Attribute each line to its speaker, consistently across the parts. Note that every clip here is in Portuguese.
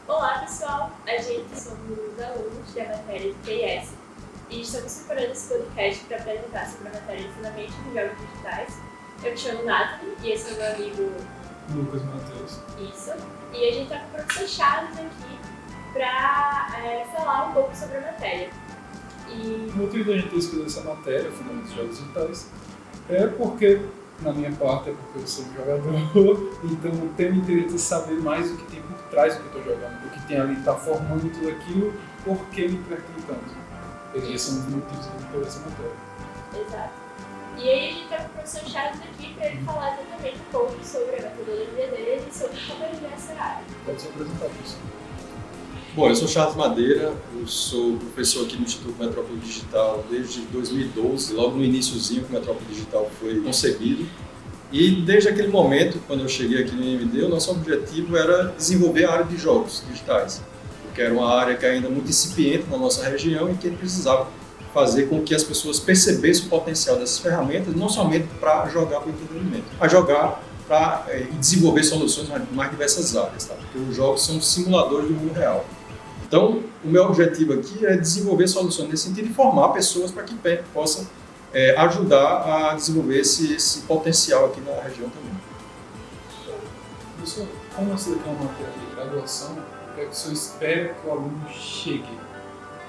Speaker 1: Olá pessoal, a gente somos alunos da matéria de TIS e estamos preparando esse podcast para apresentar sobre a matéria de fundamentos de jogos digitais. Eu me chamo Nathalie e esse é o meu amigo
Speaker 2: Lucas Matheus.
Speaker 1: Isso. E a gente está com o professor Charles aqui para falar um pouco sobre a matéria.
Speaker 2: O motivo da gente ter escolhido essa matéria, Fundamentos de Jogos Digitais, é porque, na minha parte, é porque eu sou um jogador, então eu tenho interesse em saber mais o que tem por trás do que eu estou jogando, o que tem ali, está formando tudo aquilo, por que me entretenho tanto. Esses são os motivos que eu escolhi essa matéria.
Speaker 1: Exato. E aí a gente está com o professor Charles aqui para ele falar exatamente um pouco sobre a metodologia dele e sobre como ele vê essa área.
Speaker 2: Pode se apresentar, professor.
Speaker 3: Bom, eu sou Charles Madeira, eu sou professor aqui no Instituto Metrópole Digital desde 2012, logo no iniciozinho que o Metrópole Digital foi concebido. E desde aquele momento, quando eu cheguei aqui no IMD, o nosso objetivo era desenvolver a área de jogos digitais, porque era uma área que ainda é muito incipiente na nossa região e que precisava fazer com que as pessoas percebessem o potencial dessas ferramentas, não somente para jogar para o entretenimento, mas jogar para desenvolver soluções em mais diversas áreas, tá? Porque os jogos são simuladores do mundo real. Então, o meu objetivo aqui é desenvolver soluções nesse sentido e formar pessoas para que possam ajudar a desenvolver esse potencial aqui na região também.
Speaker 2: Professor, como essa daqui é uma matéria de graduação, o que é que o senhor espera que o aluno chegue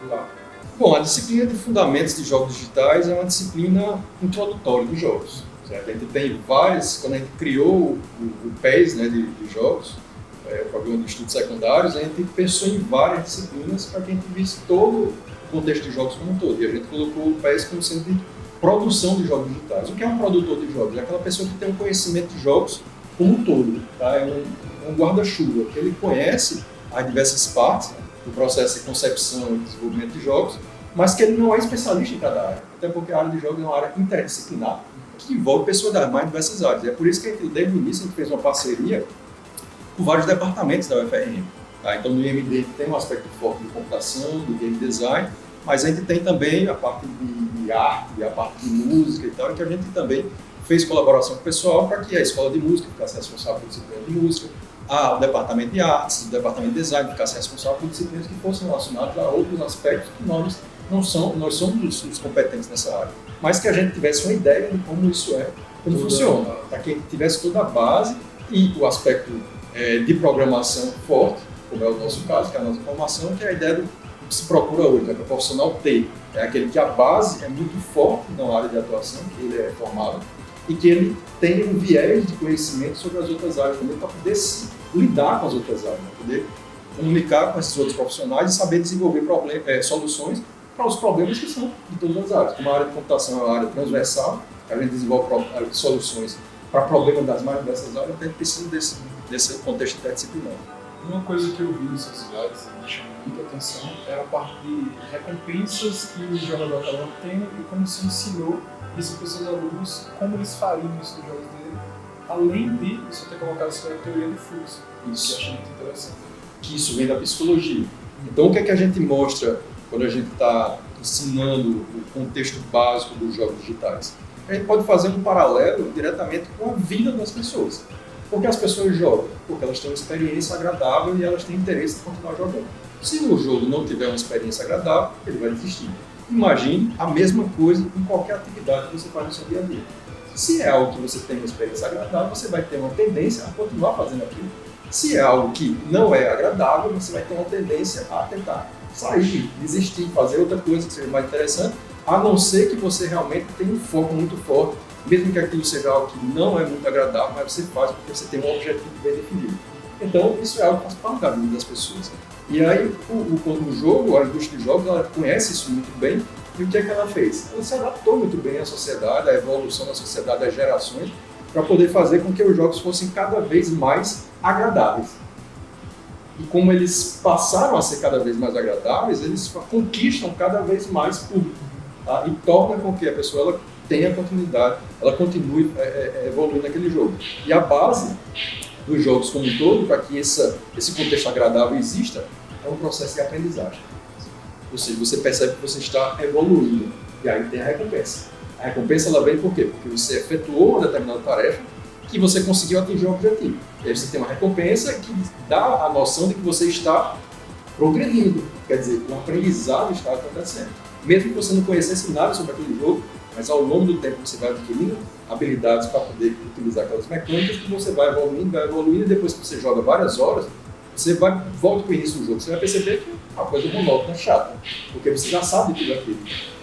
Speaker 2: lá?
Speaker 3: Bom, a disciplina de Fundamentos de Jogos Digitais é uma disciplina introdutória dos jogos. Certo? A gente tem várias, quando a gente criou o PES, né, de jogos, o Programa de Estudos Secundários, a gente pensou em várias disciplinas para que a gente visse todo o contexto de jogos como um todo. E a gente colocou o PES como sendo de produção de jogos digitais. O que é um produtor de jogos? É aquela pessoa que tem um conhecimento de jogos como um todo. Tá? É um guarda-chuva, que ele conhece as diversas partes, né, do processo de concepção e desenvolvimento de jogos, mas que ele não é especialista em cada área. Até porque a área de jogos é uma área interdisciplinar, que envolve pessoas das mais diversas áreas. E é por isso que a gente, desde o início, a gente fez uma parceria com vários departamentos da UFRN. Tá? Então, no IMD, a gente tem um aspecto forte de computação, do game design, mas a gente tem também a parte de arte, a parte de música e tal, que a gente também fez colaboração com o pessoal para que a escola de música ficasse responsável por disciplina de música, o departamento de artes, o departamento de design ficasse responsável por disciplinas que fossem relacionadas a outros aspectos que nós somos os competentes nessa área, mas que a gente tivesse uma ideia de como isso como funciona, para que a gente tivesse toda a base e o aspecto de programação forte, como é o nosso caso, que é a nossa formação, que é a ideia do que se procura hoje, né, que o profissional ter. É aquele que a base é muito forte na área de atuação, que ele é formado, e que ele tem um viés de conhecimento sobre as outras áreas também, para poder lidar com as outras áreas, para poder comunicar com esses outros profissionais e saber desenvolver soluções para os problemas que são de todas as áreas. Como a área de computação é uma área transversal, a gente desenvolve soluções para problemas das mais diversas áreas, a gente precisa desse contexto interdisciplinar.
Speaker 2: Uma coisa que eu vi nos seus slides e me chamou muita atenção é a parte de recompensas que o jogador acaba tendo e como se ensinou isso para os seus alunos, como eles fariam isso nos jogos dele, além de você ter colocado sobre a teoria do fluxo. Isso que eu achei muito interessante.
Speaker 3: Que isso vem da psicologia. Então, o que é que a gente mostra quando a gente está ensinando o contexto básico dos jogos digitais? A gente pode fazer um paralelo diretamente com a vida das pessoas. Por que as pessoas jogam? Porque elas têm uma experiência agradável e elas têm interesse em continuar jogando. Se o jogo não tiver uma experiência agradável, ele vai desistir. Imagine a mesma coisa em qualquer atividade que você faz no seu dia a dia. Se é algo que você tem uma experiência agradável, você vai ter uma tendência a continuar fazendo aquilo. Se é algo que não é agradável, você vai ter uma tendência a tentar sair, desistir, fazer outra coisa que seja mais interessante, a não ser que você realmente tenha um foco muito forte, mesmo que aquilo seja algo que não é muito agradável, mas você faz porque você tem um objetivo bem definido. Então, isso é algo que faz parte da vida das pessoas. E aí, o jogo, a indústria de jogos, ela conhece isso muito bem, e o que é que ela fez? Ela se adaptou muito bem à sociedade, à evolução da sociedade, às gerações, para poder fazer com que os jogos fossem cada vez mais agradáveis. E como eles passaram a ser cada vez mais agradáveis, eles conquistam cada vez mais público, tá? E torna com que a pessoa ela tenha continuidade, ela continue evoluindo naquele jogo. E a base dos jogos como um todo, para que esse contexto agradável exista, é um processo de aprendizagem. Ou seja, você percebe que você está evoluindo, e aí tem a recompensa. A recompensa ela vem por quê? Porque você efetuou uma determinada tarefa que você conseguiu atingir o objetivo. E aí você tem uma recompensa que dá a noção de que você está progredindo, quer dizer, o aprendizado está acontecendo. Mesmo que você não conhecesse nada sobre aquele jogo, mas ao longo do tempo você vai adquirindo habilidades para poder utilizar aquelas mecânicas que você vai evoluindo, e depois que você joga várias horas, você volta para o início do jogo, você vai perceber que é uma coisa monótona, chata, porque você já sabe tudo aquilo.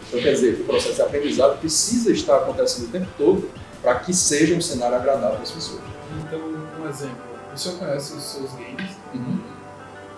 Speaker 3: Então quer dizer, o processo de aprendizado precisa estar acontecendo o tempo todo para que seja um cenário agradável às pessoas.
Speaker 2: Então, um exemplo, o senhor conhece os seus games,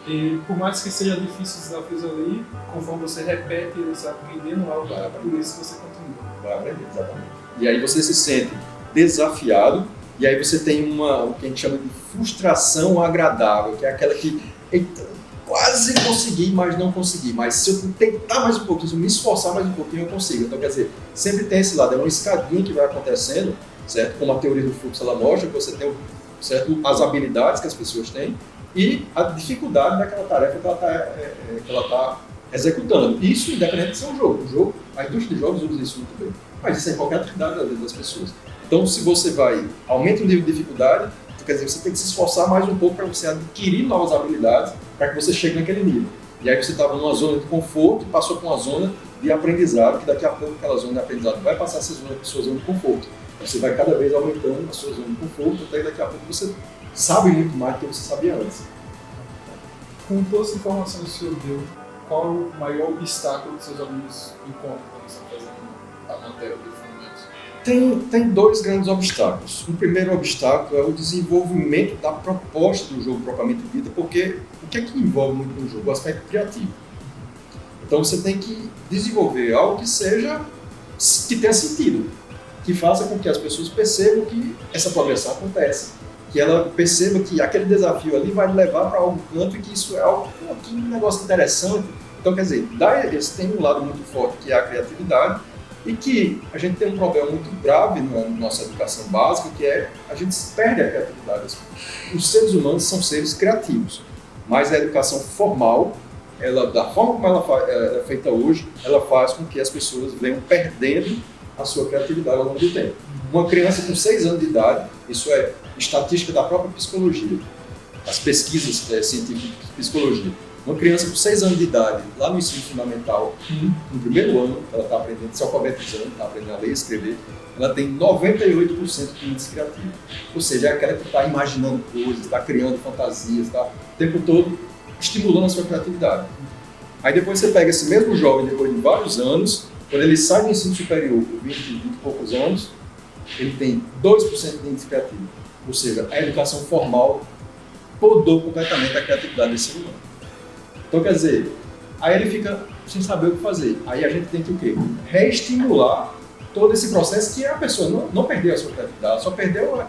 Speaker 2: e por mais que seja difícil os desafios ali, conforme você repete, você aprendendo algo, por isso que você continua.
Speaker 3: Vai aprender, exatamente. E aí você se sente desafiado, e aí você tem o que a gente chama de frustração agradável, que é aquela que, eita, quase consegui, mas não consegui. Mas se eu tentar mais um pouquinho, se eu me esforçar mais um pouquinho, eu consigo. Então, quer dizer, sempre tem esse lado, é uma escadinha que vai acontecendo, certo? Como a teoria do fluxo ela mostra, que você tem, certo, as habilidades que as pessoas têm e a dificuldade daquela tarefa que ela está executando. Isso independente de ser um jogo. A indústria de jogos usa isso muito bem. Mas isso é em qualquer atividade da vida das pessoas. Então, se você aumenta o nível de dificuldade, quer dizer, você tem que se esforçar mais um pouco para você adquirir novas habilidades para que você chegue naquele nível. E aí você estava numa zona de conforto e passou para uma zona de aprendizado, que daqui a pouco aquela zona de aprendizado vai passar a ser sua zona de conforto. Você vai cada vez aumentando a sua zona de conforto, até daqui a pouco você sabe muito mais do que você sabia antes.
Speaker 2: Com todas as informações que o senhor deu, qual é o maior obstáculo que seus alunos encontram quando estão fazendo a matéria de fundamentos?
Speaker 3: Tem dois grandes obstáculos. O primeiro obstáculo é o desenvolvimento da proposta do jogo propriamente dita, porque o que é que envolve muito no jogo? O aspecto criativo. Então você tem que desenvolver algo que tenha sentido, que faça com que as pessoas percebam que essa progressão acontece, que ela perceba que aquele desafio ali vai levar para algum canto e que isso é algo, que um negócio interessante. Então, quer dizer, eles têm um lado muito forte que é a criatividade, e que a gente tem um problema muito grave na nossa educação básica, que é a gente perde a criatividade. Os seres humanos são seres criativos, mas a educação formal, da forma como ela é feita hoje, ela faz com que as pessoas venham perdendo a sua criatividade ao longo do tempo. Uma criança com 6 anos de idade, isso é estatística da própria psicologia, as pesquisas científicas de psicologia. Uma criança com 6 anos de idade, lá no ensino fundamental, no primeiro ano, ela está aprendendo, se alfabetizando, está aprendendo a ler e escrever, ela tem 98% de índice criativo. Ou seja, é aquela que está imaginando coisas, está criando fantasias, está o tempo todo estimulando a sua criatividade. Aí depois você pega esse mesmo jovem, depois de vários anos, quando ele sai do ensino superior, por 20 e poucos anos, ele tem 2% de índice criativo. Ou seja, a educação formal podou completamente a criatividade desse ser humano. Então, quer dizer, aí ele fica sem saber o que fazer. Aí a gente tem que o quê? Reestimular todo esse processo que a pessoa não perdeu a sua criatividade, só perdeu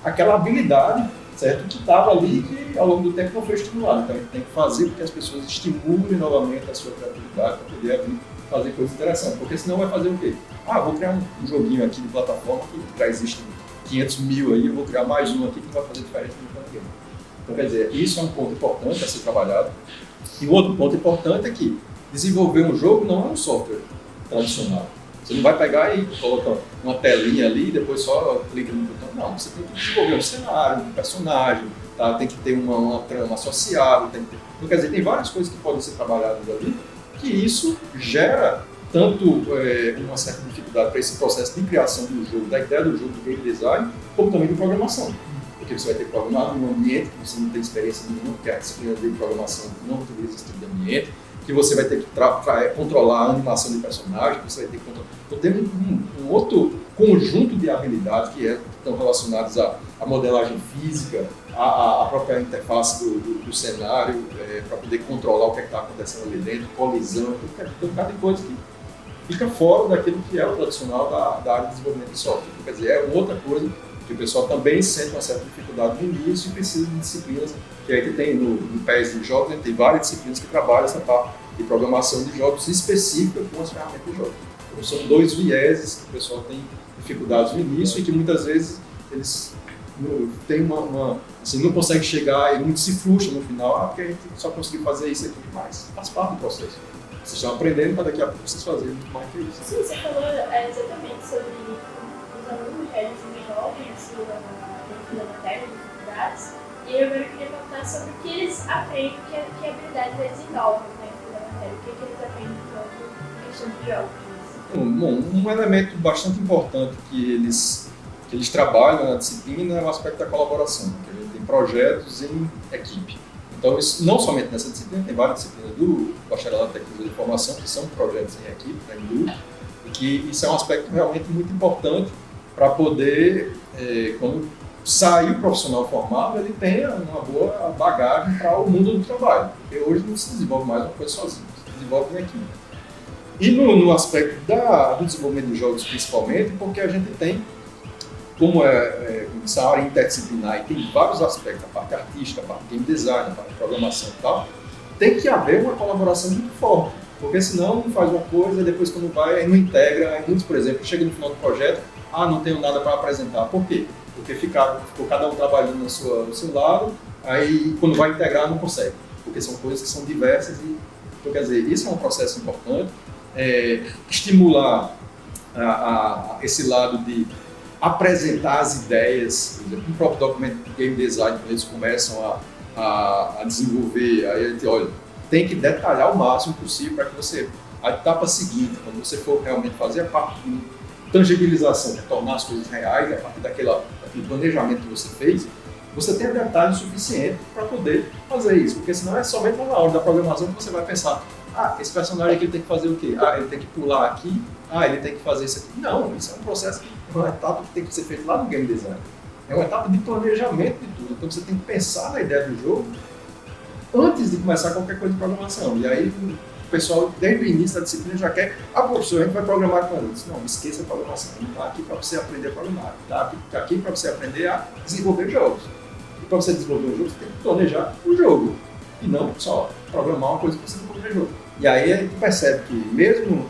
Speaker 3: aquela habilidade, certo? Que estava ali e que ao longo do tempo não foi estimulada. Então a gente tem que fazer com que as pessoas estimulem novamente a sua criatividade para poder fazer coisas interessantes. Porque senão vai fazer o quê? Vou criar um joguinho aqui de plataforma que já existe 500 mil aí, eu vou criar mais um aqui que não vai fazer diferença para ninguém. Então, quer dizer, isso é um ponto importante a ser trabalhado. E um outro ponto importante é que desenvolver um jogo não é um software tradicional. Você não vai pegar e colocar uma telinha ali e depois só clica no botão. Não, você tem que desenvolver um cenário, um personagem, tá? Tem que ter uma trama associada. Então, quer dizer, tem várias coisas que podem ser trabalhadas ali, que isso gera tanto uma certa dificuldade para esse processo de criação do jogo, da ideia do jogo, do game design, como também de programação. Porque você vai ter que programar num ambiente que você não tem experiência nenhuma, porque a disciplina de programação não utiliza esse tipo de ambiente, que você vai ter que controlar a animação de personagens, que você vai ter que controlar. Então tem um outro conjunto de habilidades que estão relacionadas à modelagem física, à própria interface do cenário, para poder controlar o que está acontecendo ali dentro, colisão, então cada coisa que fica fora daquilo que é o tradicional da área de desenvolvimento de software. Então, quer dizer, é outra coisa que o pessoal também sente uma certa dificuldade no início e precisa de disciplinas, que aí que tem no PES de jogos, tem várias disciplinas que trabalham essa parte de programação de jogos específica com as ferramentas de jogos. Então são dois vieses que o pessoal tem dificuldades no início e que muitas vezes eles têm não conseguem chegar e muito se frustram no final, porque a gente só conseguiu fazer isso aqui, mas faz parte do processo. Vocês estão aprendendo para daqui a pouco vocês fazerem muito mais que isso.
Speaker 1: Sim, você falou exatamente sobre os alunos realizando jovens dentro da matéria, das dificuldades, e eu agora queria perguntar sobre o que eles aprendem, que habilidades eles desenvolvem dentro da matéria, o que eles aprendem em questão de jogos.
Speaker 3: Bom, um elemento bastante importante que eles trabalham na disciplina é o aspecto da colaboração, que a gente tem projetos em equipe. Então, isso, não somente nessa disciplina, tem várias disciplinas do Bacharelado de Tecnologia de Informação que são projetos em equipe, em grupo, e que isso é um aspecto realmente muito importante para poder, quando sair o profissional formado, ele tenha uma boa bagagem para o mundo do trabalho. Porque hoje não se desenvolve mais uma coisa sozinho, se desenvolve em equipe. E no aspecto do desenvolvimento de jogos, principalmente, porque a gente tem, como essa área interdisciplinar e tem vários aspectos, a parte artística, a parte de game design, a parte de programação e tal, tem que haver uma colaboração muito forte, porque senão um faz uma coisa e depois quando vai, aí não integra, aí muitos, por exemplo, chega no final do projeto, não tenho nada para apresentar. Por quê? Porque ficou cada um trabalhando no seu lado, aí quando vai integrar não consegue, porque são coisas que são diversas e, então, quer dizer, isso é um processo importante, estimular esse lado de apresentar as ideias, por exemplo, no próprio documento de game design, quando eles começam a desenvolver, aí a gente, olha, tem que detalhar o máximo possível para que você, a etapa seguinte, quando você for realmente fazer a parte de tangibilização, de tornar as coisas reais, a partir daquele planejamento que você fez, você tenha detalhes suficientes para poder fazer isso, porque senão é somente na hora da programação que você vai pensar, esse personagem aqui ele tem que fazer o quê? Ele tem que pular aqui, ele tem que fazer isso aqui. Não, isso é um processo, uma etapa que tem que ser feita lá no game design. É uma etapa de planejamento de tudo. Então você tem que pensar na ideia do jogo antes de começar qualquer coisa de programação. E aí o pessoal, desde o início da disciplina, já quer, professor, a gente vai programar quando? Não, esqueça a programação. Não está aqui para você aprender a programar. Está aqui para você aprender a desenvolver jogos. E para você desenvolver um jogo, você tem que planejar o jogo. E não só programar uma coisa para você desenvolver o jogo. E aí a gente percebe que, mesmo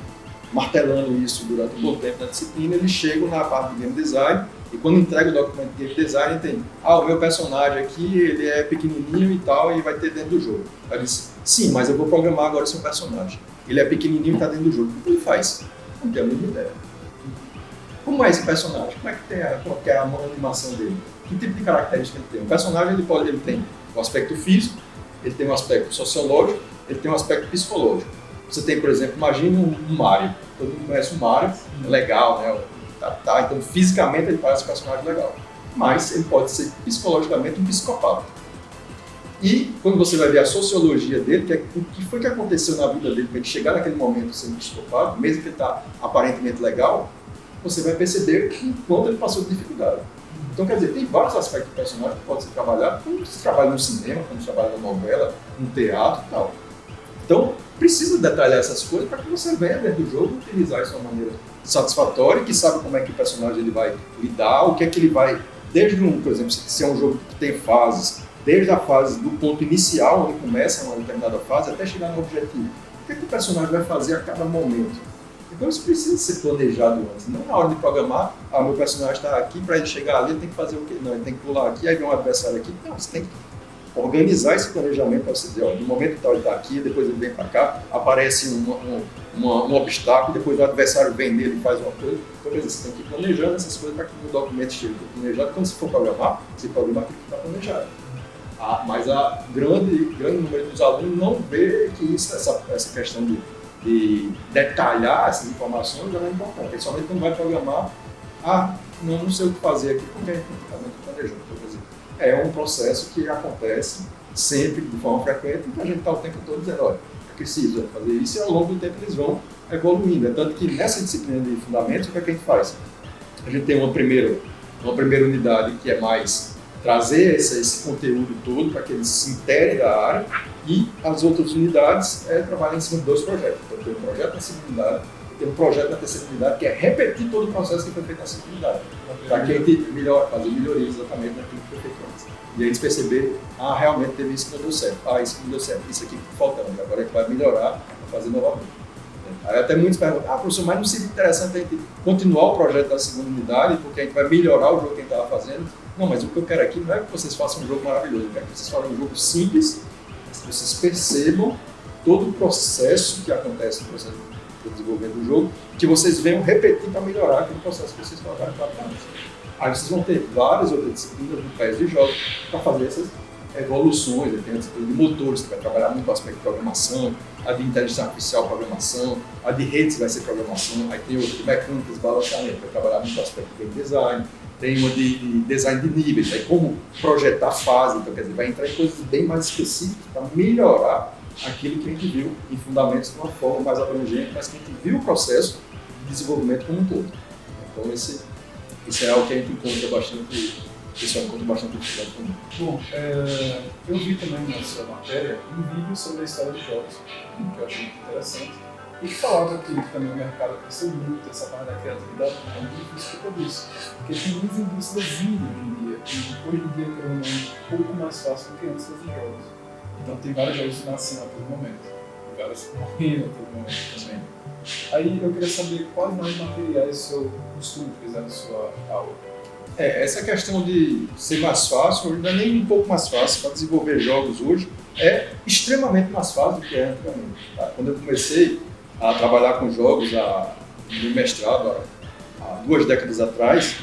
Speaker 3: martelando isso durante um bom tempo na disciplina, eles chegam na parte de game design e quando entrega o documento de game design, tem, o meu personagem aqui, ele é pequenininho e tal, e vai ter dentro do jogo. Aí diz, sim, mas eu vou programar agora seu personagem. Ele é pequenininho e está dentro do jogo. O que ele faz? Não tenho a mínima ideia. Como é esse personagem? Como é que é a animação dele? Que tipo de característica ele tem? O personagem ele tem um aspecto físico, ele tem um aspecto sociológico, ele tem um aspecto psicológico. Você tem, por exemplo, imagina um Mario. Todo mundo conhece o Mario, é legal, né? Então, fisicamente, ele parece um personagem legal. Mas ele pode ser psicologicamente um psicopata. E quando você vai ver a sociologia dele, que é o que foi que aconteceu na vida dele para ele chegar naquele momento sendo psicopata, mesmo que ele está aparentemente legal, você vai perceber o quanto ele passou de dificuldade. Então, quer dizer, tem vários aspectos do personagem que pode ser trabalhado, quando você trabalha no cinema, quando você trabalha na novela, no teatro e tal. Então, precisa detalhar essas coisas para que você venha dentro do jogo utilizar isso de uma maneira satisfatória, que sabe como é que o personagem ele vai lidar, o que é que ele vai, desde por exemplo, se é um jogo que tem fases, desde a fase do ponto inicial, onde começa uma determinada fase, até chegar no objetivo. O que é que o personagem vai fazer a cada momento? Então isso precisa ser planejado antes, não na hora de programar, meu personagem está aqui, para ele chegar ali, ele tem que fazer o quê? Não, ele tem que pular aqui, aí vem um adversário aqui. Não, você tem que organizar esse planejamento para você dizer, no momento tal ele está aqui, depois ele vem para cá, aparece um obstáculo, depois o adversário vem nele e faz uma coisa. Então, quer dizer, você tem que ir planejando essas coisas para que o documento esteja planejado. Quando você for programar, você programa aquilo que está planejado. Mas a grande número dos alunos não vê que essa questão de detalhar essas informações é importante. Principalmente quando vai programar, não sei o que fazer aqui, porque a gente não está planejando. Então, quer dizer, é um processo que acontece sempre, de forma frequente, e a gente está o tempo todo dizendo, olha, é preciso fazer isso, e ao longo do tempo eles vão evoluindo. Tanto que nessa disciplina de fundamentos, o que é que a gente faz? A gente tem uma primeira unidade que é mais trazer esse conteúdo todo para que eles se integrem da área, e as outras unidades trabalham em cima de 2 projetos. Então tem um projeto na segunda unidade e tem um projeto na terceira unidade, que é repetir todo o processo que foi feito na segunda unidade, para que a gente fazer melhorias exatamente naquilo que foi feito antes. E aí eles perceberem, realmente teve isso que não deu certo, isso que não deu certo, isso aqui que faltando, agora a gente vai melhorar para fazer novamente. Aí até muitos perguntam, professor, mas não seria interessante a gente continuar o projeto da segunda unidade, porque a gente vai melhorar o jogo que a gente estava fazendo? Não, mas o que eu quero aqui não é que vocês façam um jogo maravilhoso, eu quero que vocês façam um jogo simples, mas que vocês percebam todo o processo que acontece no processo de desenvolvimento do jogo, que vocês venham repetir para melhorar aquele processo que vocês colocaram em prática antes. Aí vocês vão ter várias outras disciplinas no PES de jogos para fazer essas evoluções. Tem a disciplina de motores, que vai trabalhar muito o aspecto de programação, a de inteligência artificial, programação, a de redes vai ser programação, aí tem outra de mecânicas, balanceamento, vai trabalhar muito o aspecto de game design, tem uma de design de níveis, aí como projetar fase, então quer dizer, vai entrar em coisas bem mais específicas para melhorar aquilo que a gente viu em fundamentos de uma forma mais abrangente, mas que a gente viu o processo de desenvolvimento como um todo. Então isso é algo que a gente encontra bastante, o pessoal encontra bastante dificuldade também.
Speaker 2: Bom, eu vi também na sua matéria um vídeo sobre a história dos jogos, que eu achei muito interessante, e que falava que também o mercado cresceu muito, essa parte da criatividade é muito difícil por isso, porque tem muitas indústrias indie hoje em dia, e hoje em dia é um pouco mais fácil do que antes fazer jogos. Então tem vários jogos nascendo a todo momento, e vários morrendo a todo momento também. Aí eu queria saber quais mais materiais o senhor costuma utilizar na sua aula.
Speaker 3: Essa questão de ser mais fácil, não é nem um pouco mais fácil para desenvolver jogos hoje, é extremamente mais fácil do que era antigamente. Tá? Quando eu comecei a trabalhar com jogos no mestrado, há 2 décadas atrás,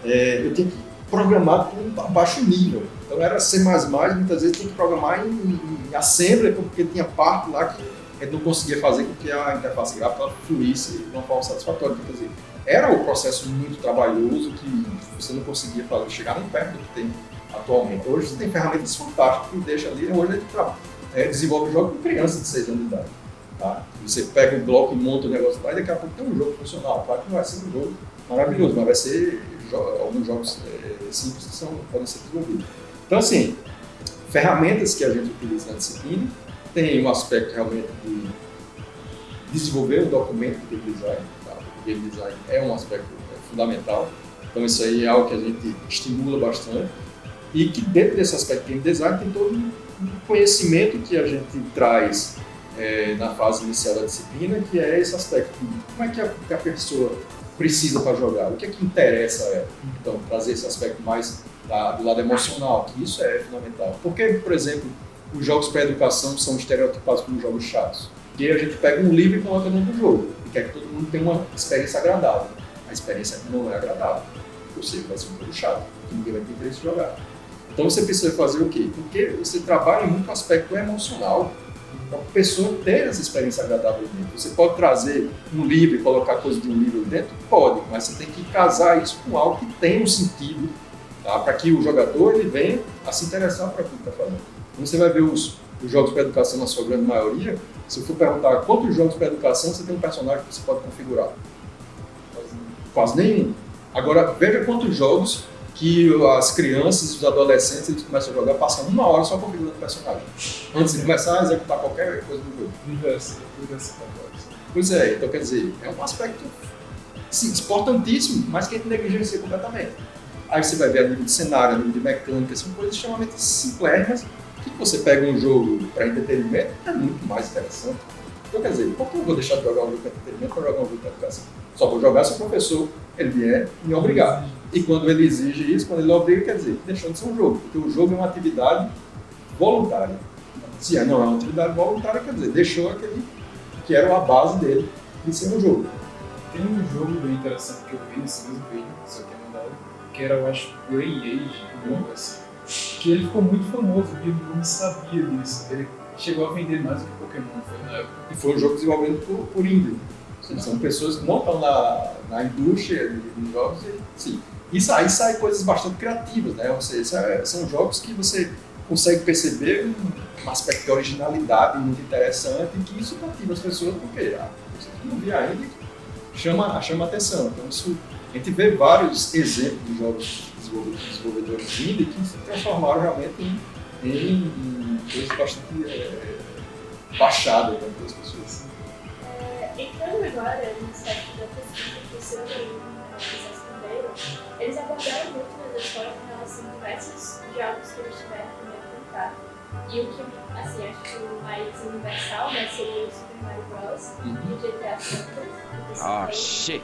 Speaker 3: eu tinha que programar com baixo nível. Então era C++, muitas vezes tinha que programar em assembly, porque tinha parte lá que a gente não conseguia fazer com que a interface gráfica fluísse de uma forma satisfatória. Quer dizer, era um processo muito trabalhoso que você não conseguia chegar nem perto do que tem atualmente. Hoje você tem ferramentas fantásticas que deixa ali. Hoje a gente desenvolve jogos com crianças de 6 anos de idade. Tá? Você pega um bloco e monta o negócio lá e daqui a pouco tem um jogo funcional. Claro que não vai ser um jogo maravilhoso, mas vai ser alguns jogos simples que podem ser desenvolvidos. Então, assim, ferramentas que a gente utiliza na disciplina tem um aspecto realmente de desenvolver um documento de game design. Tá? O game design é um aspecto fundamental. Então, isso aí é algo que a gente estimula bastante. E que dentro desse aspecto de game design tem todo um conhecimento que a gente traz na fase inicial da disciplina, que é esse aspecto de como é que a pessoa precisa para jogar, o que é que interessa a ela. Então, trazer esse aspecto mais do lado emocional, que isso é fundamental. Porque, por exemplo, os jogos para educação são estereotipados como jogos chatos. Porque a gente pega um livro e coloca dentro do jogo, e quer que todo mundo tenha uma experiência agradável. A experiência não é agradável, ou seja, vai ser um jogo chato, que ninguém vai ter interesse em jogar. Então você precisa fazer o quê? Porque você trabalha muito o aspecto emocional, para a pessoa ter essa experiência agradável dentro. Você pode trazer um livro e colocar coisa de um livro dentro? Pode, mas você tem que casar isso com algo que tenha um sentido, tá? Para que o jogador ele venha a se interessar por aquilo que está fazendo. Quando você vai ver os jogos para educação na sua grande maioria, se eu for perguntar quantos jogos para educação você tem um personagem que você pode configurar? Quase nenhum. Agora, veja quantos jogos que as crianças e os adolescentes eles começam a jogar, passam 1 hora só configurando o personagem, antes de começar a executar qualquer coisa do jogo. Pois é, então quer dizer, é um aspecto sim, importantíssimo, mas que a gente negligencia completamente. Aí você vai ver a nível de cenário, a nível de mecânica, são coisas extremamente simplérrimas, que você pega um jogo para entretenimento, é muito mais interessante. Então quer dizer, por que eu vou deixar de jogar um jogo para entretenimento para jogar um jogo para educação? Só vou jogar se o professor ele vier me obrigar. E quando ele exige isso, quando ele obriga, quer dizer, deixando de ser um jogo, porque o jogo é uma atividade voluntária. Se não é uma atividade voluntária, quer dizer, deixou aquele que era a base dele de ser um jogo.
Speaker 2: Tem um jogo bem interessante que eu vi nesse mesmo vídeo, que você tinha mandado, que era, eu acho, Grey Age, algo assim, que ele ficou muito famoso e eu não sabia disso. Ele chegou a vender mais do que Pokémon, foi na época.
Speaker 3: E foi um jogo desenvolvido por indie. São pessoas que não estão na indústria de jogos, sim. E aí sai coisas bastante criativas, né? Ou seja, são jogos que você consegue perceber um aspecto de originalidade muito interessante e que isso cativa as pessoas porque você não via ainda chama a atenção. Então isso, a gente vê vários exemplos de jogos de desenvolvedores indie que se transformaram realmente em coisas bastante baixadas pelas pessoas.
Speaker 1: Entrando agora no aspecto da pesquisa que o senhor vocês responderam, eles abordaram muito nas escolas em relação a diversos jogos que eles tiveram que implementar. E o que, assim, acho que o mais universal, né, seria o Super Mario Bros. E o GTA V.
Speaker 4: Ah, shit!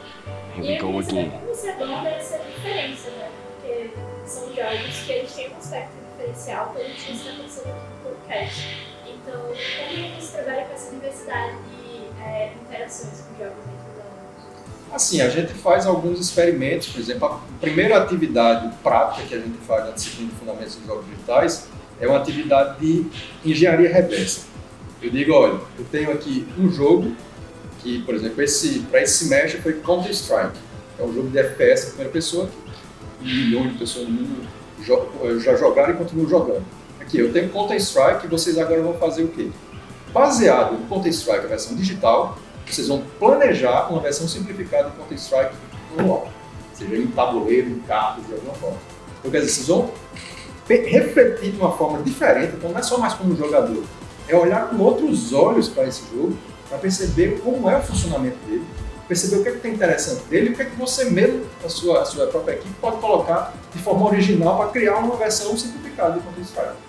Speaker 4: Here
Speaker 1: E
Speaker 4: we go again.
Speaker 1: como você aborda essa diferença, né? Porque são jogos que eles têm um aspecto diferencial pelo que está acontecendo aqui no podcast. Então, como você trabalha com essa diversidade de interações com jogos entre os alunos?
Speaker 3: Assim, a gente faz alguns experimentos, por exemplo, a primeira atividade prática que a gente faz na disciplina de Fundamentos dos Jogos Digitais é uma atividade de engenharia reversa. Eu digo, olha, eu tenho aqui um jogo que, por exemplo, para esse semestre foi Counter-Strike. É um jogo de FPS em primeira pessoa, que milhões de pessoas no mundo já jogaram e continuam jogando. Aqui, eu tenho Counter-Strike e vocês agora vão fazer o quê? Baseado no Counter-Strike, a versão digital, vocês vão planejar uma versão simplificada de Counter-Strike manual, seja em tabuleiro, em cartas, de alguma forma. Então, quer dizer, vocês vão refletir de uma forma diferente, então não é só mais como jogador, é olhar com outros olhos para esse jogo, para perceber como é o funcionamento dele, perceber o que é que tem interessante dele e o que é que você mesmo, a sua própria equipe, pode colocar de forma original para criar uma versão simplificada de Counter-Strike.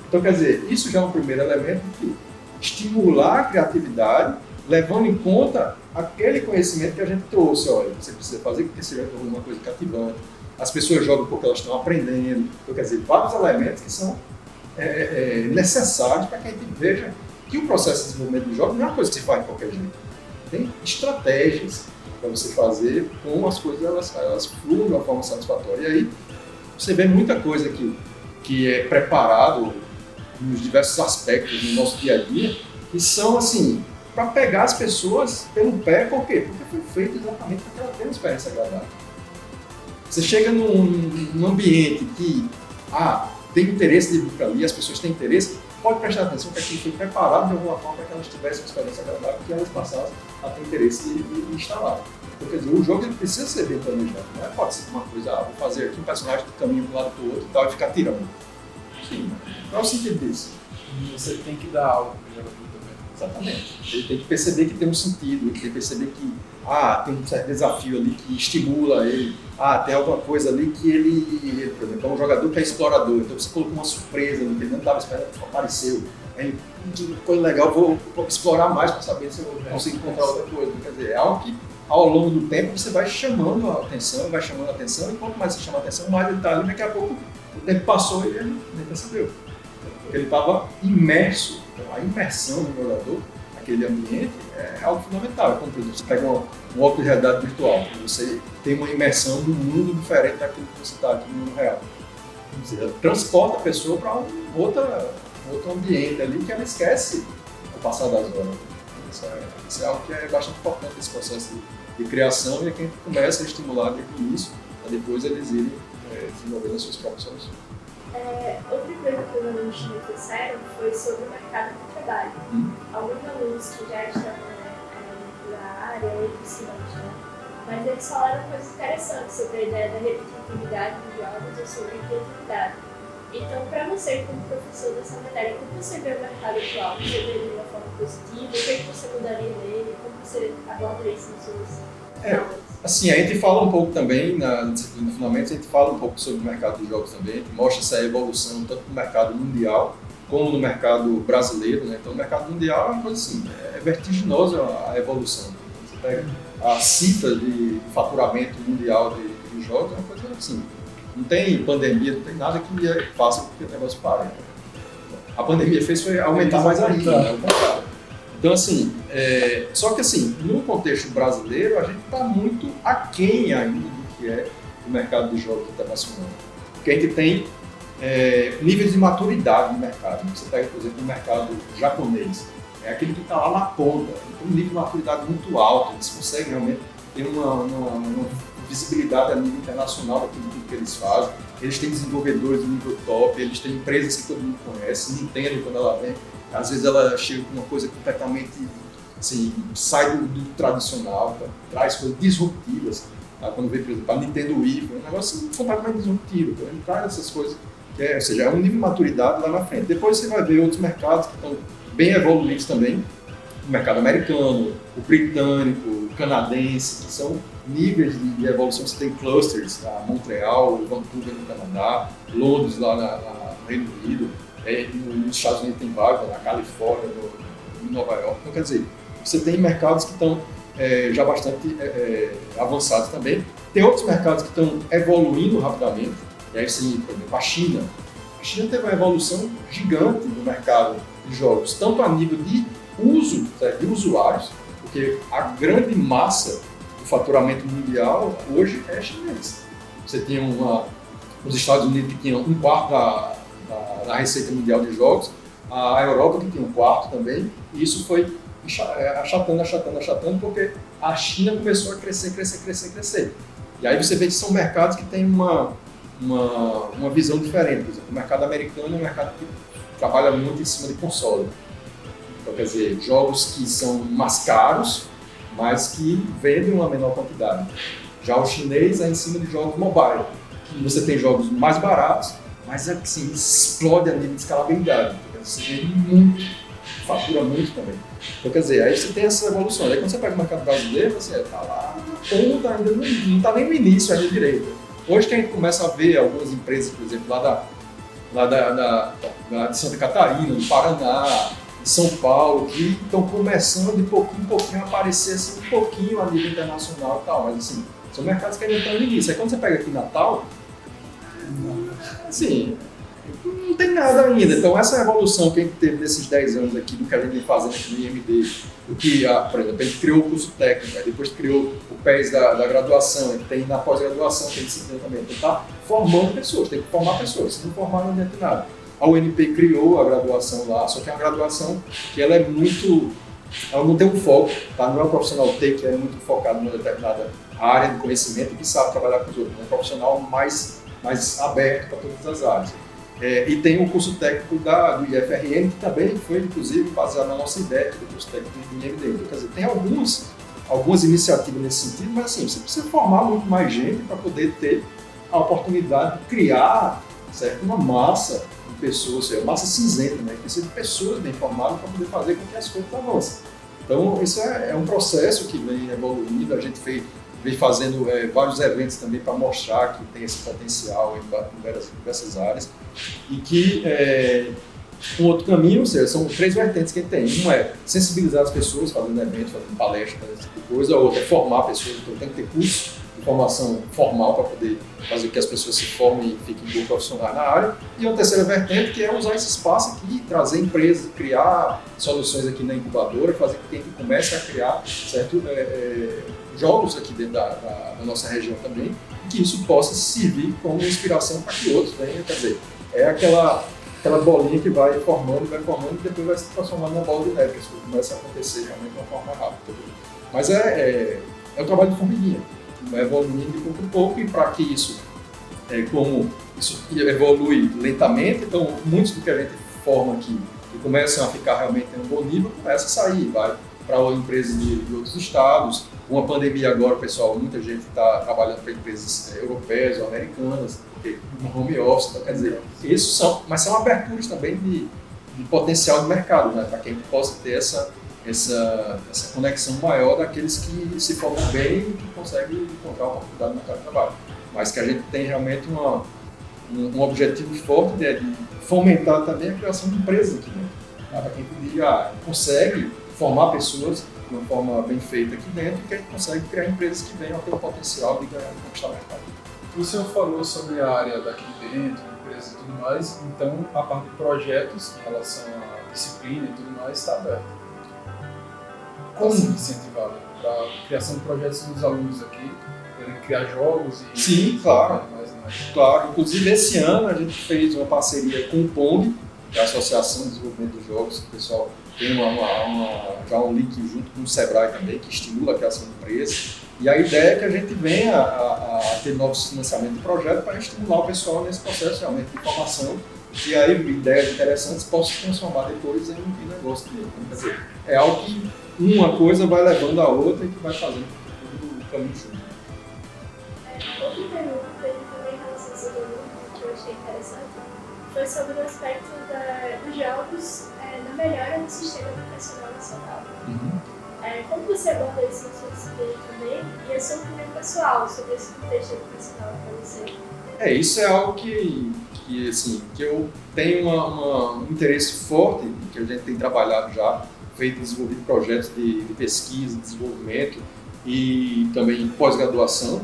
Speaker 3: Então, quer dizer, isso já é um primeiro elemento de estimular a criatividade, levando em conta aquele conhecimento que a gente trouxe. Olha, você precisa fazer que seja alguma coisa cativante, as pessoas jogam porque elas estão aprendendo. Então, quer dizer, vários elementos que são necessários para que a gente veja que o processo de desenvolvimento de jogos não é uma coisa que se faz de qualquer jeito. Tem estratégias para você fazer com as coisas, elas fluem de uma forma satisfatória. E aí você vê muita coisa que é preparado nos diversos aspectos do nosso dia a dia, que são assim, para pegar as pessoas pelo pé. Por quê? Porque foi feito exatamente para que elas tenham uma experiência agradável. Você chega num ambiente que tem interesse de vir para ali, as pessoas têm interesse, pode prestar atenção que aquilo foi preparado de alguma forma para que elas tivessem uma experiência agradável, que elas passassem a ter interesse de instalar. Então, quer dizer, o jogo ele precisa ser bem planejado, não pode ser uma coisa, vou fazer aqui um personagem que caminha de um lado para o outro e tal, e ficar tirando. Sim, qual é o sentido disso?
Speaker 2: Você tem que dar algo para o jogador também.
Speaker 3: Exatamente. Ele tem que perceber que tem um sentido, ele tem que perceber que tem um certo desafio ali que estimula ele, tem alguma coisa ali que ele, por exemplo, é um jogador que é explorador, então você colocou uma surpresa ali que ele não estava esperando, apareceu. Aí, que coisa legal, vou explorar mais para saber se eu consigo encontrar outra coisa. Quer dizer, é algo que ao longo do tempo você vai chamando a atenção, e quanto mais você chama a atenção, mais ele está ali, daqui a pouco o tempo passou e ele nem percebeu. Porque ele estava imerso. Então, a imersão do jogador naquele ambiente é algo fundamental. É como, por exemplo, você pega um óculos de realidade virtual, você tem uma imersão num mundo diferente daquilo que você está aqui no mundo real. Você transporta a pessoa para um outro ambiente ali que ela esquece o passar das horas. Isso é algo que é bastante importante nesse processo de criação, e é que a gente começa a estimular desde o início, para depois eles irem desenvolvendo as suas próprias soluções.
Speaker 1: Outra coisa que os alunos me trouxeram foi sobre o mercado de trabalho. Alguns alunos que já estavam na área, outros que não estão, mas eles falaram coisas interessantes sobre a ideia da repetitividade dos jogos ou sobre a criatividade. Então, para você, como professor dessa matéria, como você vê o mercado atual? Você vê ele de uma forma positiva? O que você mudaria nele? Como você abordaria isso nas suas aulas?
Speaker 3: Assim, a gente fala um pouco também, na disciplina de fundamentos, a gente fala um pouco sobre o mercado de jogos também, a gente mostra essa evolução tanto no mercado mundial como no mercado brasileiro, né? Então, o mercado mundial é uma coisa assim, é vertiginosa a evolução. Você pega a cifra de faturamento mundial de jogos, é uma coisa assim. Não tem pandemia, não tem nada que faça com que o negócio pare. A pandemia fez foi aumentar mais ainda, né? Então, assim, só que assim, no contexto brasileiro, a gente está muito aquém ainda do que é o mercado de jogos internacional. Porque a gente tem níveis de maturidade no mercado. Você pega, por exemplo, o mercado japonês, é aquele que está lá na ponta, tem um nível de maturidade muito alto, eles conseguem realmente ter uma visibilidade a nível internacional daquilo que eles fazem. Eles têm desenvolvedores de nível top, eles têm empresas que todo mundo conhece, Nintendo, quando ela vem, às vezes ela chega com uma coisa completamente, assim, sai do tradicional, tá? Traz coisas disruptivas. Tá? Quando vem, por exemplo, a Nintendo Wii, foi um negócio completamente disruptivo, tá? Ele traz essas coisas, ou seja, é um nível de maturidade lá na frente. Depois você vai ver outros mercados que estão bem evoluídos também, o mercado americano, o britânico, o canadense, que são níveis de evolução. Você tem clusters, tá? Montreal, Vancouver no Canadá, Londres lá no Reino Unido, nos Estados Unidos tem vários, na Califórnia, em Nova York. Então, quer dizer, você tem mercados que estão já bastante avançados também. Tem outros mercados que estão evoluindo rapidamente, e aí sim, por exemplo, a China. A China teve uma evolução gigante no mercado de jogos, tanto a nível de uso, certo? De usuários, porque a grande massa do faturamento mundial hoje é chinês. Você tinha os Estados Unidos que tinham um quarto da receita mundial de jogos, a Europa que tinha um quarto também, e isso foi achatando, porque a China começou a crescer. E aí você vê que são mercados que têm uma visão diferente. Por exemplo, o mercado americano é um mercado que trabalha muito em cima de console. Então, quer dizer, jogos que são mais caros, mas que vendem uma menor quantidade. Já o chinês é em cima de jogos mobile. Você tem jogos mais baratos, mas assim, explode a nível de escalabilidade. Você vende muito, fatura muito também. Então, quer dizer, aí você tem essa evolução. Aí quando você pega o mercado brasileiro, você está lá na ponta, ainda não está nem no início ainda direito. Hoje que a gente começa a ver algumas empresas, por exemplo, de Santa Catarina, do Paraná, de São Paulo, que estão começando de pouquinho em pouquinho a aparecer assim, um pouquinho a nível internacional e tal, mas assim, são mercados que ainda estão no início. Aí quando você pega aqui Natal, assim, não tem nada ainda. Então essa evolução que a gente teve nesses 10 anos aqui, do que a gente vem fazendo aqui no IMD, do que, por exemplo, a gente criou o curso técnico, aí depois criou o PES da graduação, a gente tem na pós-graduação que a gente tem também. Então está formando pessoas, tem que formar pessoas, se não formar não adianta nada. A UNP criou a graduação lá, só que é uma graduação que ela não tem um foco, tá? Não é um profissional T que é muito focado numa determinada área de conhecimento e que sabe trabalhar com os outros, é um profissional mais aberto para todas as áreas. E tem o curso técnico do IFRN, que também foi, inclusive, baseado na nossa ideia do curso técnico do IMD. Então, quer dizer, tem algumas iniciativas nesse sentido, mas assim, você precisa formar muito mais gente para poder ter a oportunidade de criar, certo, uma massa de pessoas, ou seja, massa cinzenta, né? Precisa de pessoas bem formadas para poder fazer com que as coisas avancem. Então, isso é um processo que vem evoluindo, a gente vem fazendo vários eventos também para mostrar que tem esse potencial em diversas áreas e que um outro caminho, ou seja, são 3 vertentes que a gente tem. Uma é sensibilizar as pessoas, fazendo eventos, fazendo palestras, esse tipo de coisa. A outra é formar pessoas, então tem que ter curso de formação formal para poder fazer com que as pessoas se formem e fiquem bem profissionais na área. E a terceira vertente, que é usar esse espaço aqui, trazer empresas, criar soluções aqui na incubadora, fazer com que a gente comece a criar, certo, jogos aqui dentro da nossa região também, e que isso possa servir como inspiração para que outros venham. Quer dizer, é aquela bolinha que vai formando e depois vai se transformando na bola de neve, que as coisas começam a acontecer realmente de uma forma rápida. Mas é um trabalho de formiguinha, evoluindo de pouco em pouco, e para que como isso evolui lentamente, então muitos do que a gente forma aqui e começam a ficar realmente em um bom nível, começa a sair, vai para empresas de outros estados. Uma pandemia agora, pessoal, muita gente está trabalhando para empresas europeias ou americanas, porque no home office, então, quer dizer, mas são aberturas também de potencial de mercado, né, para que a gente possa ter essa conexão maior daqueles que se formam bem e que conseguem encontrar uma oportunidade no mercado de trabalho. Mas que a gente tem realmente um objetivo forte, né, de fomentar também a criação de empresas aqui dentro. Para que a gente diga, consegue formar pessoas de uma forma bem feita aqui dentro e que a gente consegue criar empresas que venham a ter o potencial de ganhar e conquistar o mercado.
Speaker 2: O senhor falou sobre a área daqui de dentro, empresas e tudo mais, então a parte de projetos em relação à disciplina e tudo mais está aberta. Como incentivar para a criação de projetos dos alunos aqui, poderem criar jogos e...
Speaker 3: Sim, claro.
Speaker 2: Mais.
Speaker 3: Claro, inclusive esse ano a gente fez uma parceria com o PONG, que é a Associação de Desenvolvimento dos Jogos, que o pessoal tem já um link junto com o Sebrae também, que estimula a criação de empresas. E a ideia é que a gente venha a ter novos financiamentos de projeto para estimular o pessoal nesse processo realmente de formação, e aí ideias interessantes possam se transformar depois em negócio dele. Então, quer dizer, é algo que uma coisa vai levando a outra e que vai fazendo todo o caminho junto.
Speaker 1: Outra pergunta também em relação ao seu aluno, que eu achei interessante, foi sobre o aspecto dos jogos na melhora do sistema educacional nacional. Como você aborda isso na sua disciplina também e a sua opinião pessoal sobre esse contexto educacional para você?
Speaker 3: Isso é algo que eu tenho um interesse forte, que a gente tem trabalhado já, desenvolvido projetos de pesquisa, desenvolvimento e também pós-graduação.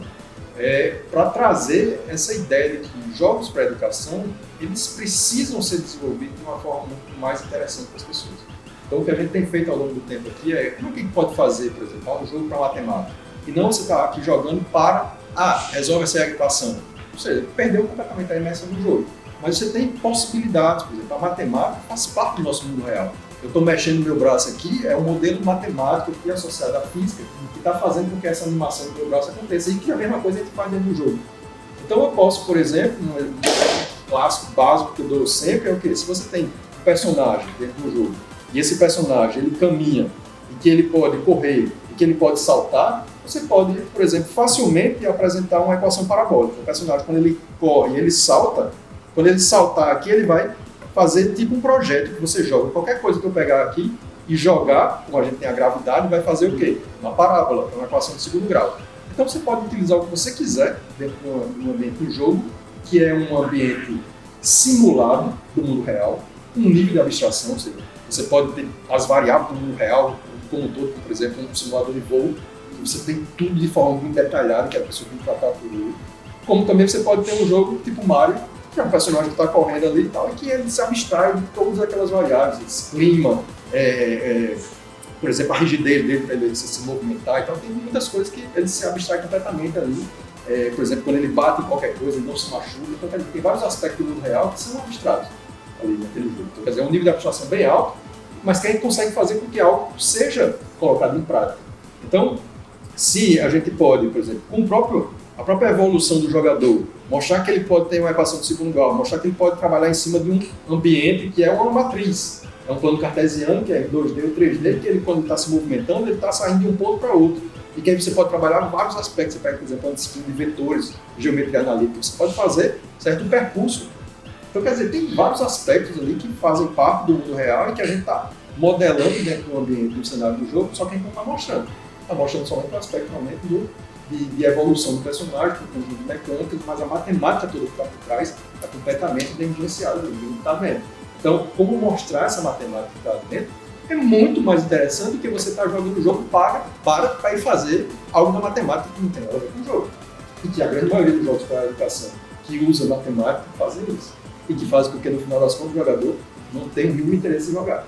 Speaker 3: para trazer essa ideia de que jogos para educação, eles precisam ser desenvolvidos de uma forma muito mais interessante para as pessoas. Então, o que a gente tem feito ao longo do tempo aqui é como que a gente pode fazer, por exemplo, um jogo para matemática. E não você está aqui jogando para, resolve essa equação. Ou seja, perdeu completamente a imersão do jogo. Mas você tem possibilidades, por exemplo, a matemática faz parte do nosso mundo real. Eu estou mexendo no meu braço aqui, é um modelo matemático que é associado à física, que está fazendo com que essa animação do meu braço aconteça. E que é a mesma coisa a gente faz dentro do jogo. Então eu posso, por exemplo, um clássico básico que eu dou sempre é o quê? Se você tem um personagem dentro do jogo, e esse personagem ele caminha, e que ele pode correr, e que ele pode saltar, você pode, por exemplo, facilmente apresentar uma equação parabólica. O personagem, quando ele corre e ele salta, quando ele saltar aqui, ele vai fazer tipo um projeto que você joga. Qualquer coisa que eu pegar aqui e jogar, como a gente tem a gravidade, vai fazer o quê? Uma parábola, uma equação de segundo grau. Então você pode utilizar o que você quiser dentro do ambiente do jogo, que é um ambiente simulado do mundo real, um nível de abstração, ou seja, você pode ter as variáveis do mundo real, como um todo, por exemplo, um simulador de voo, que você tem tudo de forma muito detalhada, que a pessoa tem que tratar tudo. Como também você pode ter um jogo tipo Mario, que é um personagem que está correndo ali e tal, e que ele se abstrai de todas aquelas variáveis, clima, por exemplo, a rigidez dele para ele se movimentar e tal. Tem muitas coisas que ele se abstrai completamente ali. Por exemplo, quando ele bate em qualquer coisa, ele não se machuca. Então, tem vários aspectos do mundo real que são abstratos ali naquele jogo. Então, quer dizer, é um nível de abstração bem alto, mas que a gente consegue fazer com que algo seja colocado em prática. Então, se a gente pode, por exemplo, com a própria evolução do jogador, mostrar que ele pode ter uma equação de segundo grau, mostrar que ele pode trabalhar em cima de um ambiente que é uma matriz, é um plano cartesiano, que é 2D ou 3D, que ele, quando está se movimentando, ele está saindo de um ponto para outro. E que aí você pode trabalhar vários aspectos. Você pega, por exemplo, uma disciplina de vetores, geometria analítica, você pode fazer certo um percurso. Então, quer dizer, tem vários aspectos ali que fazem parte do mundo real e que a gente está modelando dentro do ambiente, do cenário do jogo, só que a gente não está mostrando. Está mostrando somente o aspecto realmente de evolução do personagem, do conjunto de mecânicas, mas a matemática toda que está por trás está completamente negligenciada, ninguém está vendo. Então, como mostrar essa matemática que está dentro é muito mais interessante do que você estar jogando o jogo para ir fazer algo da matemática que não tem nada a ver com o jogo. E que a grande maioria dos jogos para a educação que usa matemática fazem isso. E que faz com que, no final das contas, o jogador não tenha o mínimo interesse em jogar.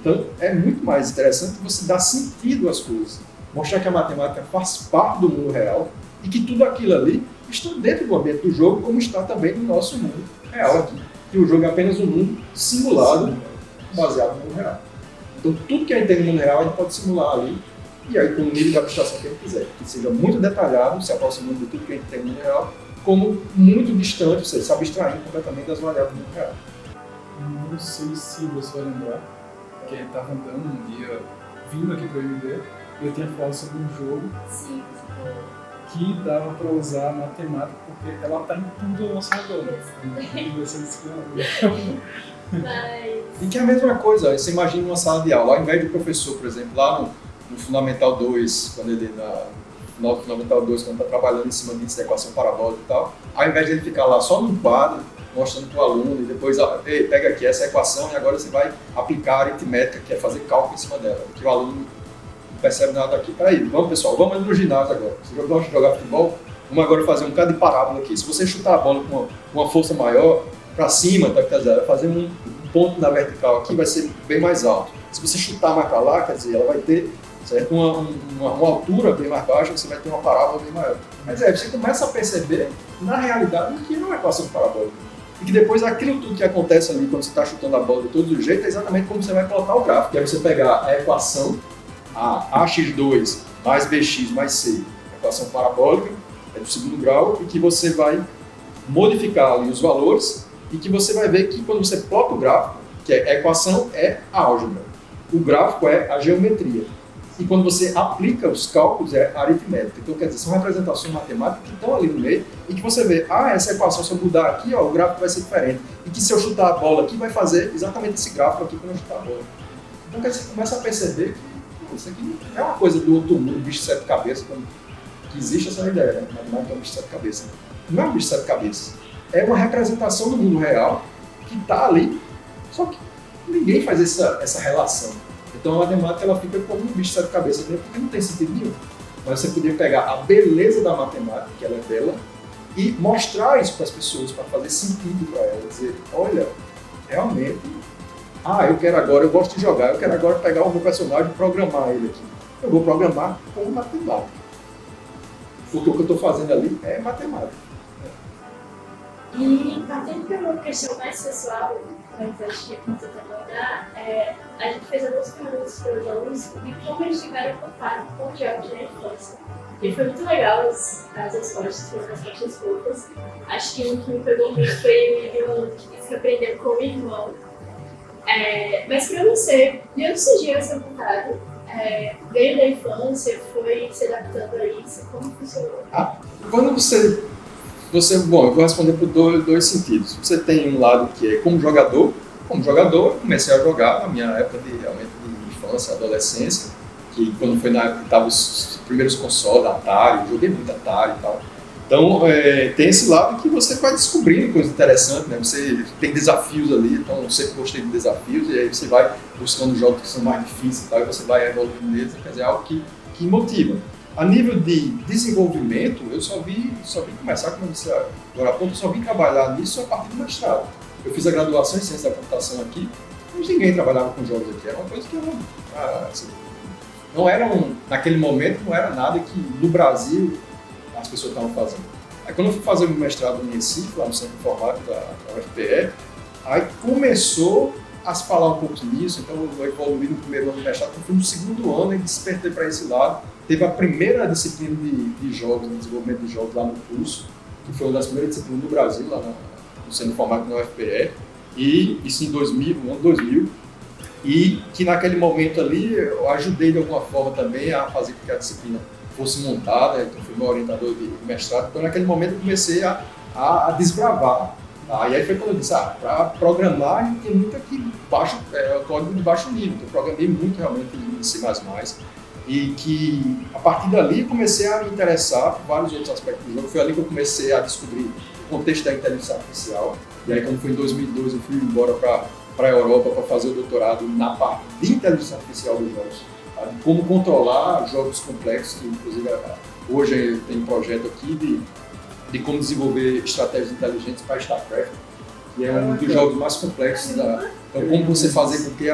Speaker 3: Então, é muito mais interessante você dar sentido às coisas. Mostrar que a matemática faz parte do mundo real e que tudo aquilo ali está dentro do ambiente do jogo, como está também no nosso mundo real aqui. Que o jogo é apenas um mundo simulado, baseado no mundo real. Então, tudo que a gente tem no mundo real, a gente pode simular ali, e aí com o nível de abstração que a gente quiser. Que seja muito detalhado, se aproximando de tudo que a gente tem no mundo real, como muito distante, ou seja, se abstraindo completamente das variáveis do mundo real.
Speaker 2: Não sei se você vai lembrar, que a gente estava andando um dia, vindo aqui para o MD, e eu tinha falado sobre um jogo que dava para usar a matemática, porque ela está em tudo ao nosso redor.
Speaker 3: E que é a mesma coisa, você imagina uma sala de aula, ao invés do professor, por exemplo, lá no Fundamental 2, quando ele no Fundamental 2, quando está trabalhando em cima disso, da equação parabólica e tal, ao invés de ele ficar lá só num quadro, mostrando para o aluno, e depois, pega aqui essa equação e agora você vai aplicar a aritmética, que é fazer cálculo em cima dela, que o aluno não percebe nada aqui. Peraí, vamos pessoal, vamos no ginásio agora. Você gosta de jogar futebol? Vamos agora fazer um bocado de parábola aqui. Se você chutar a bola com uma força maior, para cima, tá, quer dizer, fazer um ponto na vertical aqui vai ser bem mais alto. Se você chutar mais para lá, quer dizer, ela vai ter, certo, uma altura bem mais baixa, você vai ter uma parábola bem maior. Quer dizer, você começa a perceber, na realidade, que não é equação parabólica. E que depois aquilo tudo que acontece ali quando você está chutando a bola de todos os jeitos é exatamente como você vai colocar o gráfico. Que é você pegar a equação, a ax2 mais bx mais c, a equação parabólica, é do segundo grau, e que você vai modificar ali os valores e que você vai ver que quando você plota o gráfico, que a equação é a álgebra, o gráfico é a geometria. E quando você aplica os cálculos, é a aritmética. Então, quer dizer, são representações matemáticas que estão ali no meio e que você vê, essa equação, se eu mudar aqui, o gráfico vai ser diferente. E que se eu chutar a bola aqui, vai fazer exatamente esse gráfico aqui quando eu chutar a bola. Então, quer dizer, você começa a perceber que isso aqui não é uma coisa do outro mundo, bicho de sete cabeças, que existe essa ideia, né? Matemática é um bicho de sete cabeças. Não é um bicho de sete cabeças. É uma representação do mundo real que está ali, só que ninguém faz essa relação. Então a matemática ela fica como um bicho de sete cabeças, porque não tem sentido nenhum. mas você podia pegar a beleza da matemática, que ela é bela, e mostrar isso para as pessoas, para fazer sentido para elas, dizer, olha, realmente, eu quero agora, eu gosto de jogar, eu quero agora pegar o meu personagem e programar ele aqui. Eu vou programar com matemática. Porque o que eu estou fazendo ali é matemática.
Speaker 1: E partindo para uma questão mais pessoal, antes de você abordar, a gente fez algumas perguntas para os alunos de como eles tiveram contato com jogos na infância. E foi muito legal as respostas, foram respostas poucas. Acho que um que me pegou muito foi um aluno que disse que aprendeu com o irmão. Mas para você, de onde surgiu essa vontade? Veio da infância, foi se adaptando a isso? Como funcionou?
Speaker 3: Quando bom, eu vou responder por dois sentidos. Você tem um lado que é como jogador, eu comecei a jogar na minha época realmente de infância, adolescência, que quando foi na época que estavam os primeiros consoles, Atari, eu joguei muito Atari e tal. Então, tem esse lado que você vai descobrindo coisas interessantes, né? Você tem desafios ali, então eu sempre gostei de desafios, e aí você vai buscando jogos que são mais difíceis e tal, e você vai evoluindo neles, quer dizer, é algo que motiva. A nível de desenvolvimento, eu só vim começar, como eu disse agora há pouco, eu só vim trabalhar nisso a partir do mestrado. Eu fiz a graduação em Ciência da Computação aqui, mas ninguém trabalhava com jogos aqui, era uma coisa que não era naquele momento, não era nada que no Brasil as pessoas estavam fazendo. Aí quando eu fui fazer o mestrado em Recife, lá no Centro Informático da UFPE, aí começou a se falar um pouco nisso, então eu evoluí no primeiro ano do mestrado, quando fui no segundo ano e despertei para esse lado. Teve a primeira disciplina de jogos, de desenvolvimento de jogos lá no curso, que foi uma das primeiras disciplinas do Brasil, lá no Centro Informático da UFPE, e isso no ano 2000, e que naquele momento ali eu ajudei de alguma forma também a fazer com que a disciplina fosse montada, então fui meu orientador de mestrado, então naquele momento eu comecei a desbravar. E aí foi quando eu disse, para programar a gente tem muito aqui código de baixo nível, então eu programei muito realmente em C++, e que a partir dali comecei a me interessar por vários outros aspectos do jogo. Foi ali que eu comecei a descobrir o contexto da inteligência artificial, e aí quando foi em 2012 eu fui embora para a Europa para fazer o doutorado na parte de inteligência artificial dos jogos, de como controlar jogos complexos, que inclusive hoje tem um projeto aqui de como desenvolver estratégias inteligentes para StarCraft, que é um dos jogos mais complexos. Então, como você fazer com que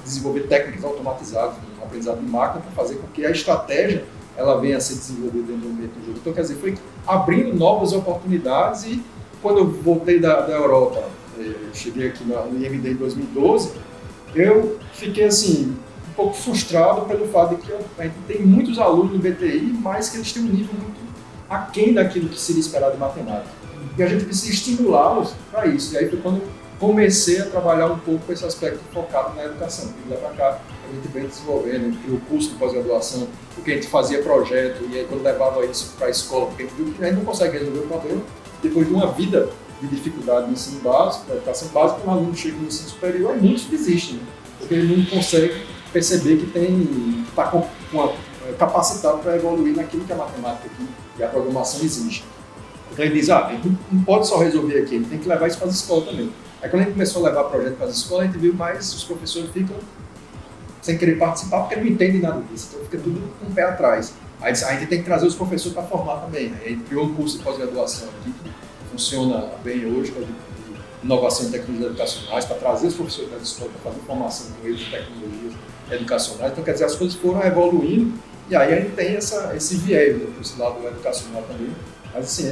Speaker 3: desenvolver técnicas automatizadas, um aprendizado de máquina, para fazer com que a estratégia ela venha a ser desenvolvida dentro do ambiente do jogo. Então, quer dizer, foi abrindo novas oportunidades, e quando eu voltei da Europa, cheguei aqui no IMD em 2012, eu fiquei assim, um pouco frustrado pelo fato de que a gente tem muitos alunos no BTI, mas que eles têm um nível muito aquém daquilo que seria esperado em matemática. E a gente precisa estimulá-los para isso. E aí foi quando comecei a trabalhar um pouco com esse aspecto focado na educação. E lá para cá, a gente vem desenvolvendo, a gente criou o curso de pós-graduação, porque a gente fazia projeto, e aí quando levava isso para a escola, porque a gente viu que a gente não consegue resolver o problema, depois de uma vida de dificuldade no ensino básico, na educação básica, um aluno chega no ensino superior e muitos desistem, né? Porque ele não consegue perceber que está capacitado para evoluir naquilo que a matemática aqui e a programação exige. Então ele diz, a gente não pode só resolver aqui, a gente tem que levar isso para as escolas também. Aí quando a gente começou a levar projeto para as escolas, a gente viu mais os professores ficam sem querer participar porque não entendem nada disso, então fica tudo com o pé atrás. Aí a gente tem que trazer os professores para formar também. Aí a gente criou um curso de pós-graduação aqui, que funciona bem hoje, que é de inovação em tecnologias educacionais, para trazer os professores das escolas para fazer formação com eles de tecnologias educacionais. Então, quer dizer, as coisas foram evoluindo, e aí a gente tem esse viés, né, por esse lado educacional também, mas assim,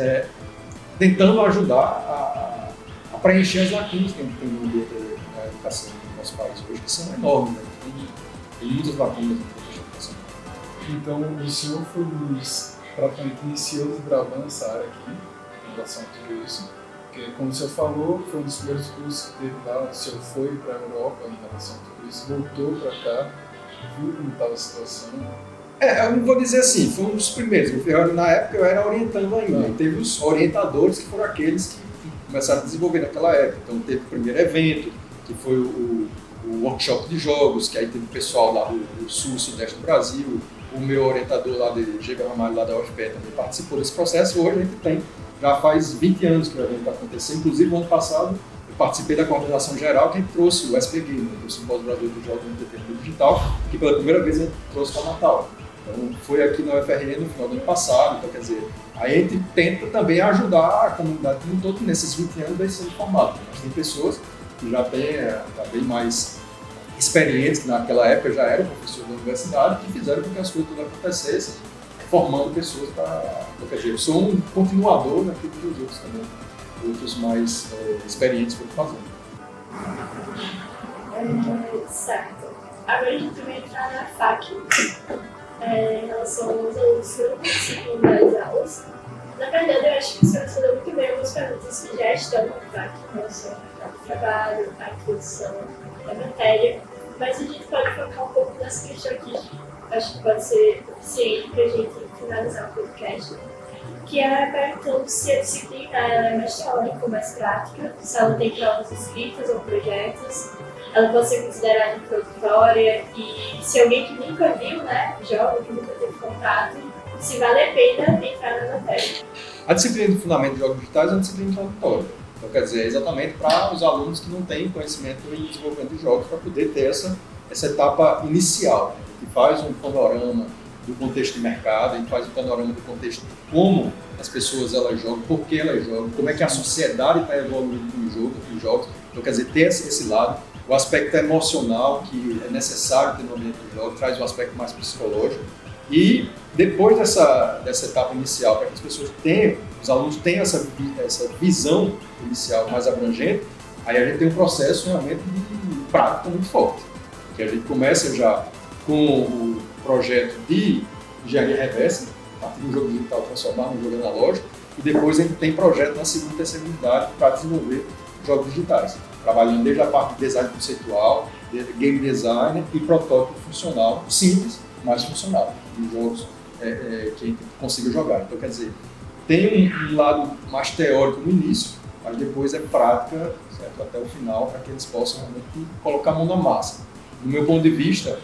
Speaker 3: tentando ajudar a preencher as lacunas que a gente tem no ambiente da educação no nosso país hoje, que são enormes, né? Tem muitas lacunas na educação.
Speaker 2: Então, o senhor foi praticamente iniciou desbravando essa área aqui, em relação a tudo isso, porque, como o senhor falou, foi um dos primeiros cursos que teve lá, o senhor foi para a Europa em relação a tudo isso, voltou para cá, viu como estava a situação.
Speaker 3: Eu não vou dizer assim, foi um dos primeiros. Na época eu era orientando ainda. Teve os orientadores que foram aqueles que começaram a desenvolver naquela época. Então teve o primeiro evento, que foi o workshop de jogos, que aí teve o pessoal lá do sul, sudeste do Brasil. O meu orientador lá de Gêber Ramalho, lá da UFPE, também participou desse processo. Hoje a gente tem, já faz 20 anos que o evento está acontecendo. Inclusive, no ano passado, eu participei da coordenação geral, que a gente trouxe o SPG, o Simpósio Brasileiro de Jogos no Entretenimento Digital, que pela primeira vez a gente trouxe para Natal. Então, foi aqui na UFRN no final do ano passado, então quer dizer, a gente tenta também ajudar a comunidade como um todo, nesses 20 anos vai sendo formado. Mas tem pessoas que já têm já bem mais experientes, que naquela época já eram professores da universidade, que fizeram com que as coisas todas acontecessem, formando pessoas para... Quer dizer, eu sou um continuador daquilo que os outros também, outros mais experientes foram fazendo.
Speaker 1: Certo. Agora a gente vai entrar na FAQ, em relação aos alunos que não participam das aulas. Na verdade, eu acho que você respondeu muito bem algumas perguntas que já estão na FAQ, em relação ao trabalho, à introdução da matéria, mas a gente pode focar um pouco nessa questão aqui, acho que pode ser eficiente para a gente finalizar o podcast, que é perguntando se a disciplina ela é mais teórica ou mais prática, se ela tem provas escritas ou projetos, ela pode ser considerada introdutória e se alguém que nunca viu, né, joga, que nunca teve contato, se vale a pena entrar na matéria.
Speaker 3: A disciplina de fundamento de jogos digitais é uma disciplina introdutória. Então, quer dizer, é exatamente para os alunos que não têm conhecimento em desenvolvimento de jogos, para poder ter essa etapa inicial, né? Que faz um panorama do contexto de mercado, a gente faz um panorama do contexto de como as pessoas elas jogam, por que elas jogam, como é que a sociedade está evoluindo com os jogos. Então, quer dizer, ter esse lado, o aspecto emocional que é necessário ter no ambiente do jogo, traz um aspecto mais psicológico. E depois dessa etapa inicial, para que as pessoas tenham, os alunos tenham essa visão inicial mais abrangente, aí a gente tem um processo realmente de prática muito forte. Que a gente começa já com o projeto de engenharia reversa, a partir do jogo digital transformar num jogo analógico, e depois a gente tem projeto na segunda e terceira unidade para desenvolver jogos digitais, trabalhando desde a parte de design conceitual, de game design e protótipo funcional, simples, mas funcional, de jogos que a gente consiga jogar. Então, quer dizer, tem um lado mais teórico no início, mas depois é prática, certo? Até o final, para que eles possam realmente colocar a mão na massa. Do meu ponto de vista,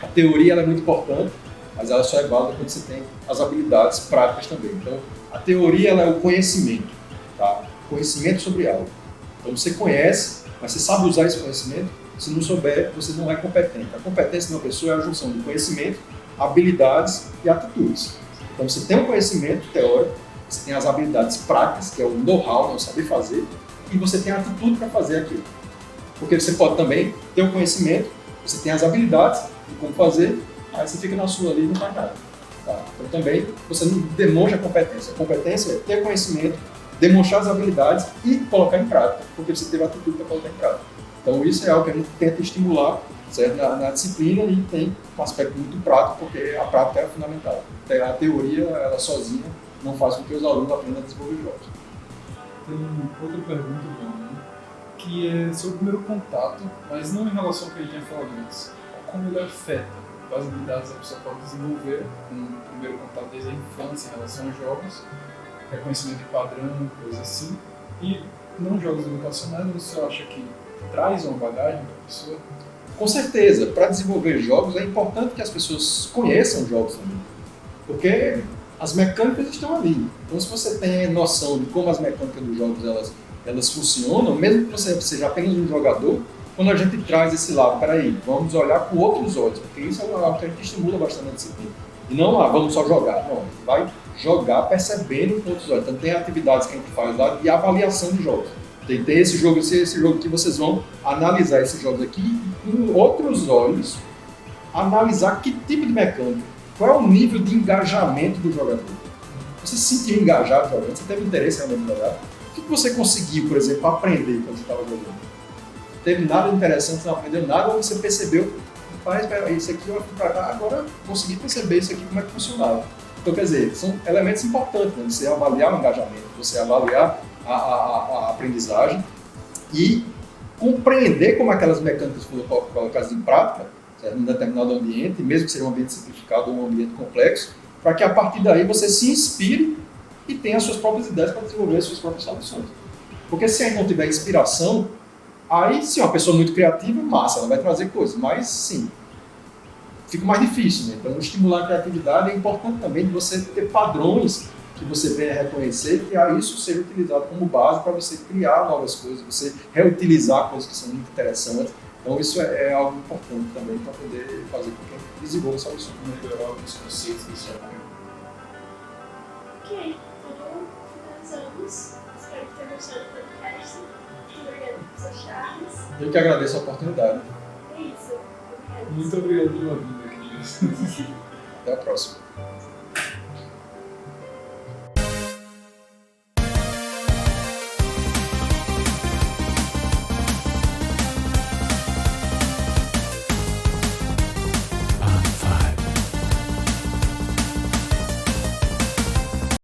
Speaker 3: a teoria ela é muito importante, mas ela só é válida quando você tem as habilidades práticas também. Então, a teoria ela é o conhecimento, tá? Conhecimento sobre algo. Então, você conhece, mas você sabe usar esse conhecimento. Se não souber, você não é competente. A competência de uma pessoa é a junção de conhecimento, habilidades e atitudes. Então, você tem um conhecimento teórico, você tem as habilidades práticas, que é o know-how, né, o saber fazer, e você tem a atitude para fazer aquilo. Porque você pode também ter o conhecimento, você tem as habilidades de como fazer, aí você fica na sua ali e não faz nada. Tá? Então, também, você não demonstra a competência. A competência é ter conhecimento, demonstrar as habilidades e colocar em prática, porque você teve a atitude para colocar em prática. Então, isso é algo que a gente tenta estimular, certo? Na disciplina, e tem um aspecto muito prático, porque a prática é fundamental. A teoria, ela sozinha, não faz com que os alunos aprendam a desenvolver jogos.
Speaker 2: Tem outra pergunta, Bruno, que é sobre o primeiro contato, mas não em relação ao que a gente tinha falado antes. Como ele afeta as habilidades que a pessoa pode desenvolver com o primeiro contato desde a infância em relação aos jogos, reconhecimento de padrão, coisas assim, e não jogos educacionais, você acha que traz uma bagagem para a pessoa?
Speaker 3: Com certeza, para desenvolver jogos é importante que as pessoas conheçam jogos também, porque as mecânicas estão ali. Então, se você tem noção de como as mecânicas dos jogos elas funcionam, mesmo que você seja apenas um jogador, quando a gente traz esse lado, peraí, vamos olhar com outros olhos, porque isso é algo que a gente estimula bastante a disciplina. E não, vamos só jogar. Não, a gente vai jogar percebendo com outros olhos. Então, tem atividades que a gente faz lá de avaliação de jogos. Tem esse jogo que vocês vão analisar esses jogos aqui e com outros olhos, analisar que tipo de mecânica, qual é o nível de engajamento do jogador. Você se sentiu engajado jogando, você teve interesse realmente em jogar. O que você conseguiu, por exemplo, aprender quando você estava jogando? Não teve nada interessante, você não aprendeu nada, ou você percebeu, rapaz, isso aqui eu fui pra cá, agora consegui perceber isso aqui, como é que funcionava. Então, quer dizer, são elementos importantes, né? Você avaliar o engajamento, você avaliar a aprendizagem e compreender como aquelas mecânicas foram colocadas em prática, certo? Em determinado ambiente, mesmo que seja um ambiente simplificado ou um ambiente complexo, para que a partir daí você se inspire e tenha as suas próprias ideias para desenvolver as suas próprias soluções. Porque se a gente não tiver inspiração, aí sim, uma pessoa muito criativa, massa, ela vai trazer coisas, mas sim, fica mais difícil, né? Então, estimular a criatividade é importante também de você ter padrões que você venha reconhecer e a isso seja utilizado como base para você criar novas coisas, você reutilizar coisas que são muito interessantes. Então isso é algo importante também para poder fazer com que a gente desenvolva soluções.
Speaker 2: Melhorar alguns conceitos desse trabalho.
Speaker 1: Ok, então finalizamos. Espero que tenham gostado do podcast. Muito obrigada por seus charmes.
Speaker 3: Eu que agradeço a oportunidade.
Speaker 1: É isso. Obrigada.
Speaker 2: Muito obrigado pela vinda aqui.
Speaker 3: Até a próxima.